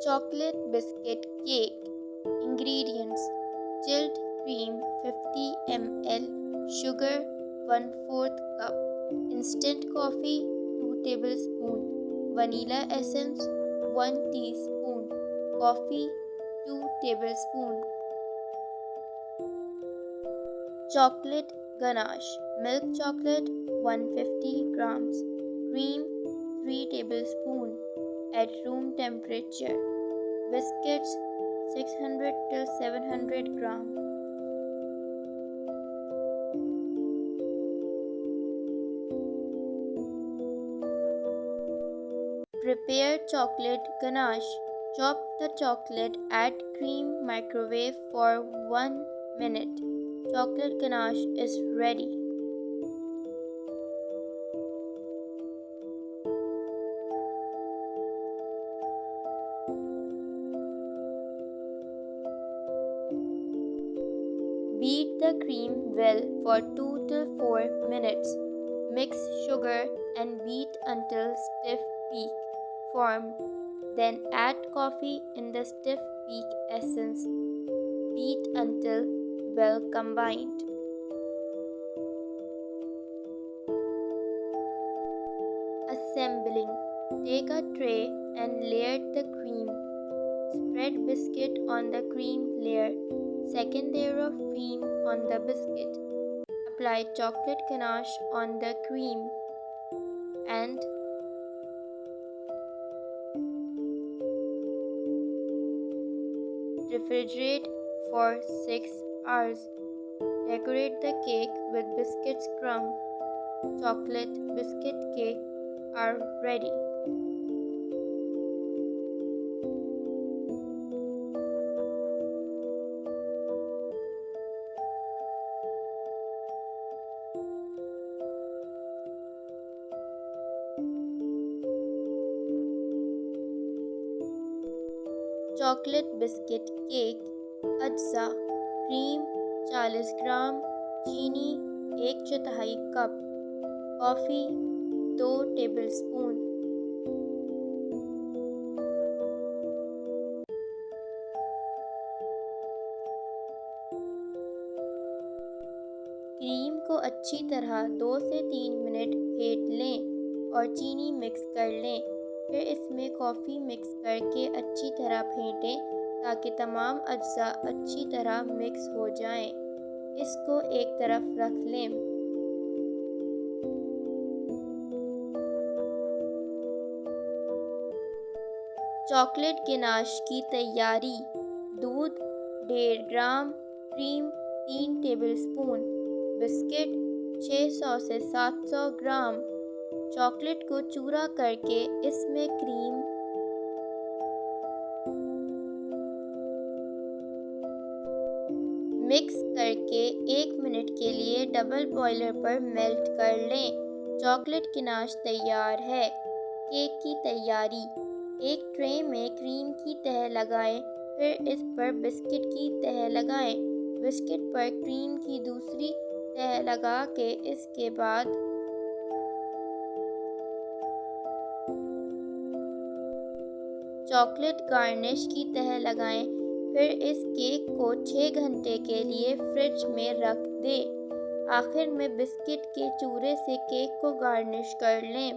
Chocolate biscuit cake. Ingredients: chilled cream 50 ml, sugar 1/4 cup, instant coffee 2 tablespoons, vanilla essence 1 teaspoon, coffee 2 tablespoons. Chocolate ganache: milk chocolate 150 grams, cream 3 tablespoons at room temperature, biscuits 600 to 700 grams. Prepare chocolate ganache. Chop the chocolate, add cream, microwave for 1 minute. Chocolate ganache is ready. Beat the cream well for 2 to 4 minutes. Mix sugar and beat until stiff peak form. Then add coffee in the stiff peak essence. Beat until well combined. Assembling: take a tray and layer the cream. Spread biscuit on the cream layer. Second layer of cream on the biscuit. Apply chocolate ganache on the cream and refrigerate for 6 hours. Decorate the cake with biscuits crumb. Chocolate biscuit cake are ready. Chocolate biscuit cake. अज्जा: cream 40 ग्राम, चीनी 1/4 cup, coffee 2 tablespoon. Cream को अच्छी तरह 2 से 3 minute फेंट लें और चीनी मिक्स कर लें। फिर इसमें कॉफ़ी मिक्स करके अच्छी तरह फेंटें ताकि तमाम अज्जा अच्छी तरह मिक्स हो जाएं। इसको एक तरफ रख लें। चॉकलेट गनाश की तैयारी: दूध 1.5 ग्राम, क्रीम 3 टेबलस्पून, बिस्किट 600 से 700 ग्राम। चॉकलेट को चूरा करके इसमें क्रीम मिक्स करके 1 मिनट के लिए डबल बॉयलर पर मेल्ट कर लें। चॉकलेट गनाश तैयार है। केक की तैयारी: एक ट्रे में क्रीम की तह लगाएं, फिर इस पर बिस्किट की तह लगाएं। बिस्किट पर क्रीम की दूसरी तह लगा के इसके बाद चॉकलेट गार्निश की तह लगाएं। फिर इस केक को 6 घंटे के लिए फ्रिज में रख दें। आखिर में बिस्किट के चूरे से केक को गार्निश कर लें।